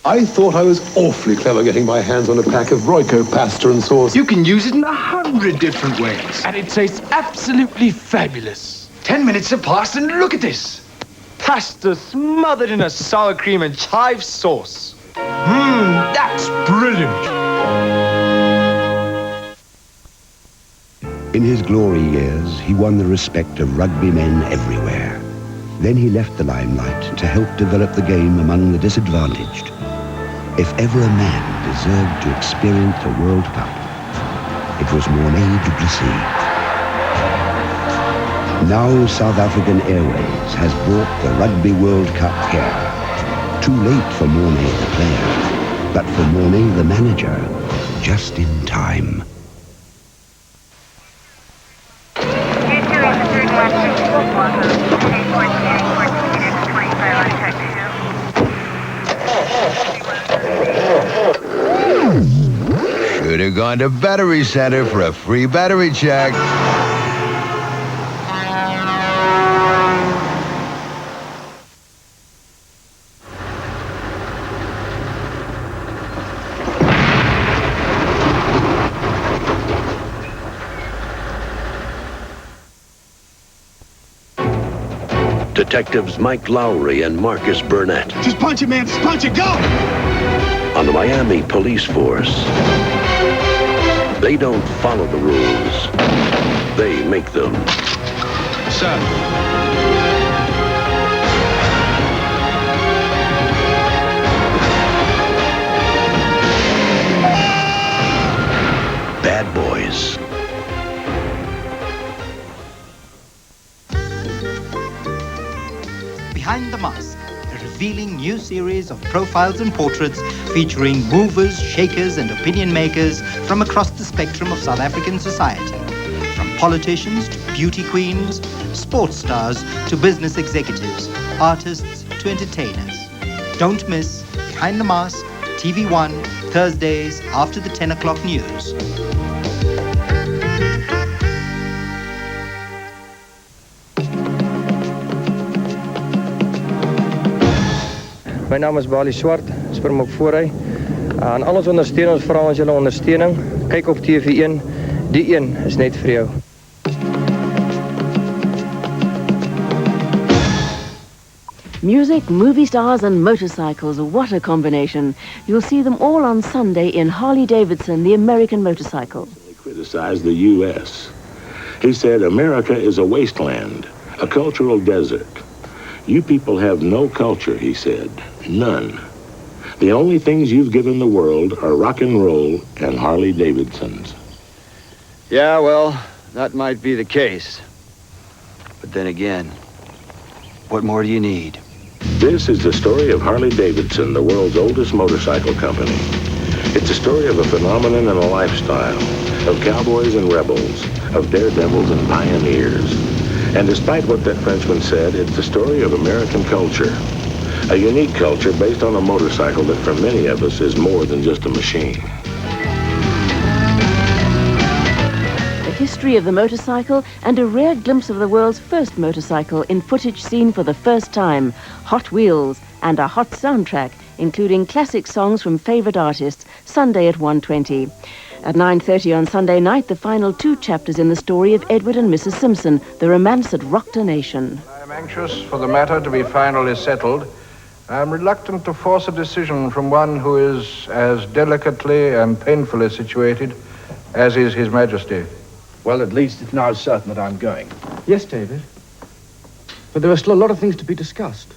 I thought I was awfully clever getting my hands on a pack of Royco pasta and sauce. You can use it in 100 different ways. And it tastes absolutely fabulous. 10 minutes have passed and look at this. Pasta smothered in a sour cream and chive sauce. That's brilliant. In his glory years, he won the respect of rugby men everywhere. Then he left the limelight to help develop the game among the disadvantaged. If ever a man deserved to experience a World Cup, it was Mornay Duplessis. Now South African Airways has brought the Rugby World Cup here. Too late for Mornay the player, but for Mornay the manager, just in time. Should have gone to Battery Center for a free battery check. Detectives Mike Lowry and Marcus Burnett. Just punch it, man. Just punch it. Go! On the Miami police force. They don't follow the rules. They make them. Sir. Bad boys. Behind the Mask, a revealing new series of profiles and portraits featuring movers, shakers and opinion makers from across the spectrum of South African society. From politicians to beauty queens, sports stars to business executives, artists to entertainers. Don't miss Behind the Mask, TV1, Thursdays after the 10 o'clock news. My naam is Bali Swart, Springbok voorry. Aan al ons ondersteuners vra ons julle ondersteuning. Kyk op TV1. Die een is net vir jou. Music, movie stars and motorcycles, what a combination. You'll see them all on Sunday in Harley-Davidson, the American motorcycle. He criticized the U.S. He said, America is a wasteland, a cultural desert. You people have no culture, he said. None. The only things you've given the world are rock and roll and Harley-Davidsons. Yeah, well, that might be the case. But then again, what more do you need? This is the story of Harley-Davidson, the world's oldest motorcycle company. It's a story of a phenomenon and a lifestyle, of cowboys and rebels, of daredevils and pioneers. And despite what that Frenchman said, it's the story of American culture. A unique culture based on a motorcycle that for many of us is more than just a machine. The history of the motorcycle and a rare glimpse of the world's first motorcycle in footage seen for the first time. Hot wheels and a hot soundtrack, including classic songs from favorite artists, Sunday at 1:20. At 9:30 on Sunday night, the final 2 chapters in the story of Edward and Mrs. Simpson, the romance that rocked a nation. I'm anxious for the matter to be finally settled. I'm reluctant to force a decision from one who is as delicately and painfully situated as is His Majesty. Well, at least it's now certain that I'm going. Yes, David. But there are still a lot of things to be discussed.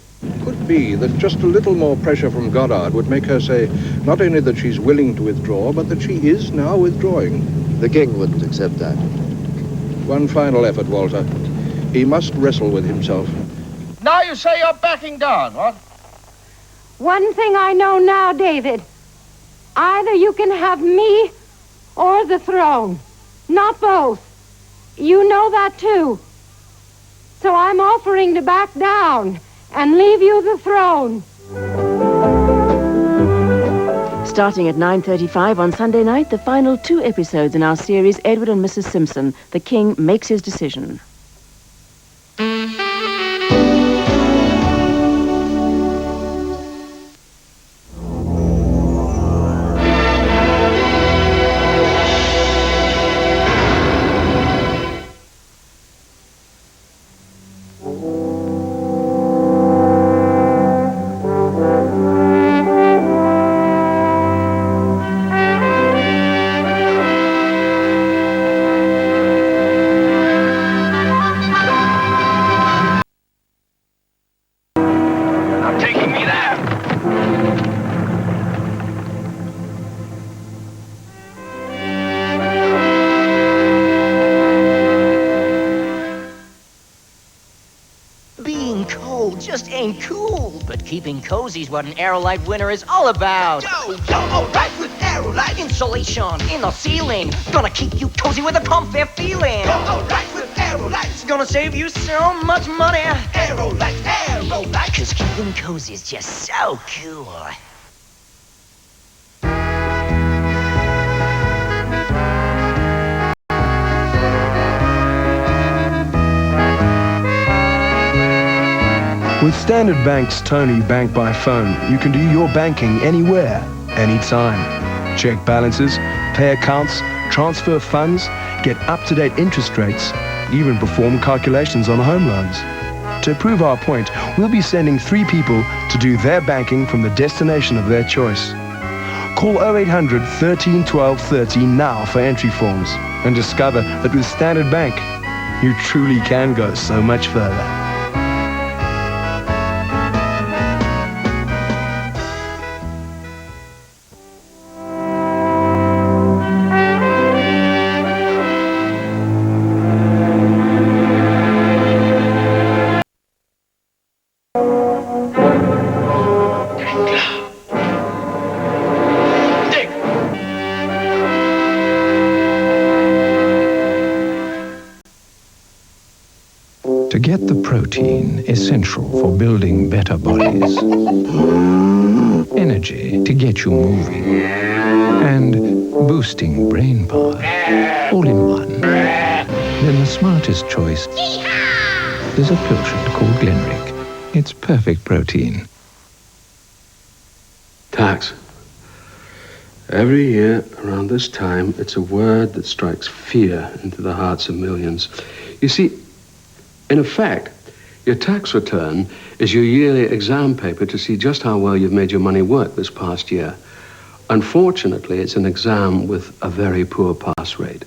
Could be that just a little more pressure from Goddard would make her say not only that she's willing to withdraw, but that she is now withdrawing. The king wouldn't accept that. One final effort, Walter. He must wrestle with himself. Now you say you're backing down, what? One thing I know now, David. Either you can have me or the throne. Not both. You know that, too. So I'm offering to back down and leave you the throne. Starting at 9:35 on Sunday night, the final 2 episodes in our series, Edward and Mrs. Simpson, the King makes his decision. Being cold just ain't cool, but keeping cozy's what an Aerolite winter is all about. Yo, alright with Aerolite. Insulation in the ceiling, gonna keep you cozy with a comfy feeling. Go alright with Aerolite. It's gonna save you so much money. Aerolite, Aerolite. Cause keeping cozy is just so cool. With Standard Bank's Tony Bank by Phone, you can do your banking anywhere, anytime. Check balances, pay accounts, transfer funds, get up-to-date interest rates, even perform calculations on home loans. To prove our point, we'll be sending 3 people to do their banking from the destination of their choice. Call 0800 13 12 13 now for entry forms and discover that with Standard Bank, you truly can go so much further. To get the protein essential for building better bodies, energy to get you moving, and boosting brain power, all in one, then the smartest choice is a pilchard called Glenrick. It's perfect protein. Tax. Every year around this time, it's a word that strikes fear into the hearts of millions. You see, in effect, your tax return is your yearly exam paper to see just how well you've made your money work this past year. Unfortunately, it's an exam with a very poor pass rate.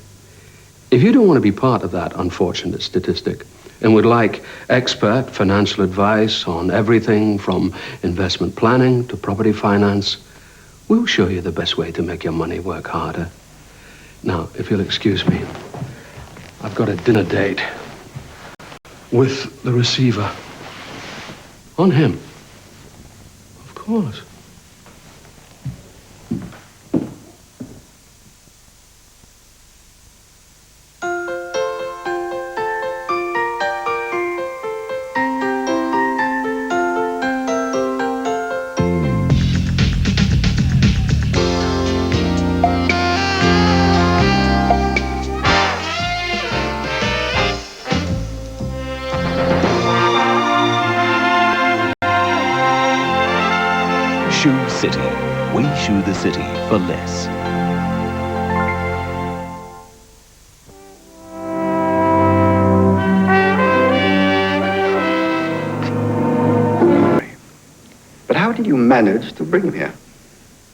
If you don't want to be part of that unfortunate statistic and would like expert financial advice on everything from investment planning to property finance, we'll show you the best way to make your money work harder. Now, if you'll excuse me, I've got a dinner date with the receiver. On him. Of course. Shoe City. We shoe the city for less. But how did you manage to bring him here?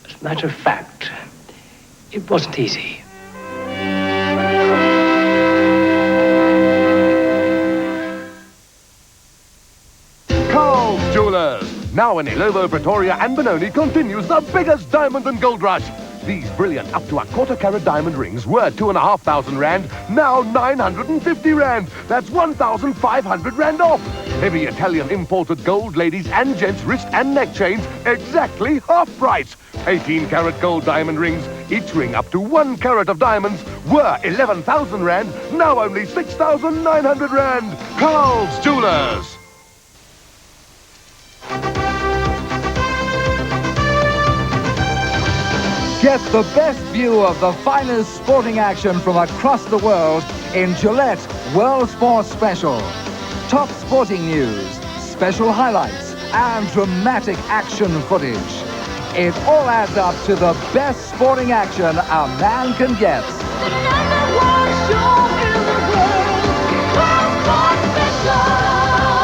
As a matter of fact, it wasn't easy. Carl's Jewelers. Now in Ilovo, Pretoria and Benoni continues the biggest diamond and gold rush. These brilliant up to a quarter-carat diamond rings were 2,500 rand, now 950 rand. That's 1,500 rand off. Heavy Italian imported gold ladies and gents wrist and neck chains, exactly half price. 18-carat gold diamond rings, each ring up to 1 carat of diamonds, were 11,000 rand, now only 6,900 rand. Carl's Jewelers. Get the best view of the finest sporting action from across the world in Gillette World Sports Special. Top sporting news, special highlights, and dramatic action footage. It all adds up to the best sporting action a man can get. #1 show in the world, World Sports Special.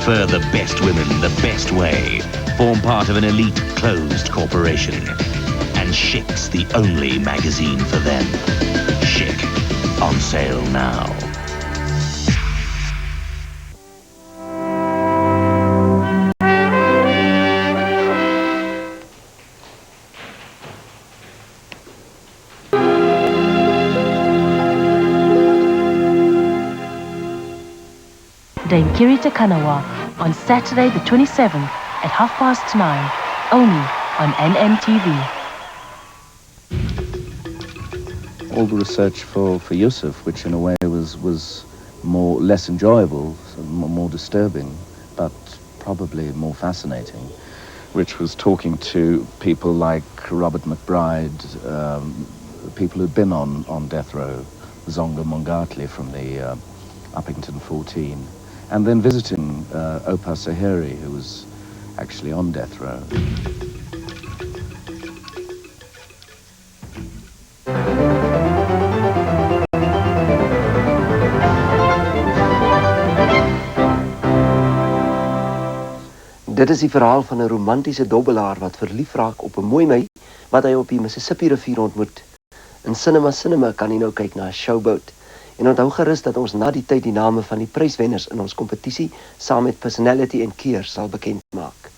prefer the best women the best way, form part of an elite closed corporation. And Chic's the only magazine for them. Chic, on sale now. Dame Kirita Kanawa on Saturday the 27th at 9:30, only on NMTV. All the research for Yusuf, which in a way was less enjoyable, more disturbing, but probably more fascinating, which was talking to people like Robert McBride, people who'd been on death row, Zonga Mongatli from the Uppington 14, and then visiting Opa Saheri, who was actually on death row. Dit is die verhaal van 'n romantiese dobbelaar wat verlief raak op 'n mooi meisie wat hy op die Mississippi rivier ontmoet. In Cinema kan jy nou kyk na 'n showboat. En onthou gerus dat ons na die tyd die name van die pryswenners in ons kompetisie saam met Personality en Keer sal bekend maak.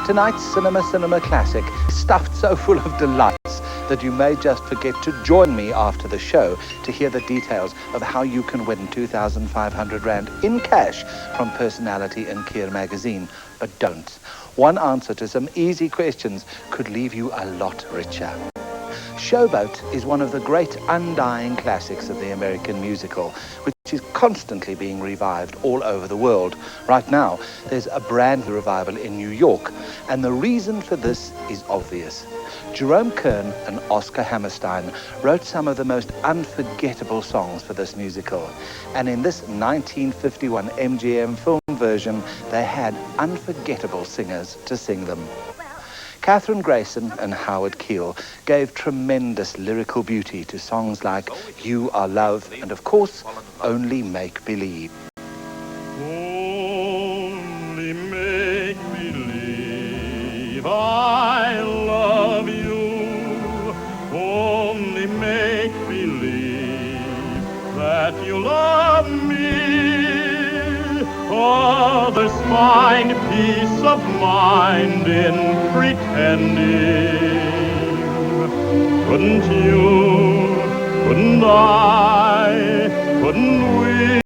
Tonight's Cinema Classic is stuffed so full of delights that you may just forget to join me after the show to hear the details of how you can win 2,500 Rand in cash from Personality and Keer magazine. But don't. One answer to some easy questions could leave you a lot richer. Showboat is one of the great undying classics of the American musical, which is constantly being revived all over the world. Right now, there's a brand new revival in New York, and the reason for this is obvious. Jerome Kern and Oscar Hammerstein wrote some of the most unforgettable songs for this musical, and in this 1951 MGM film version, they had unforgettable singers to sing them. Catherine Grayson and Howard Keel gave tremendous lyrical beauty to songs like You Are Love and, of course, Only Make Believe. Only make believe I love you. Only make believe that you love me. Others find peace of mind in pretending. Couldn't you, couldn't I, couldn't we?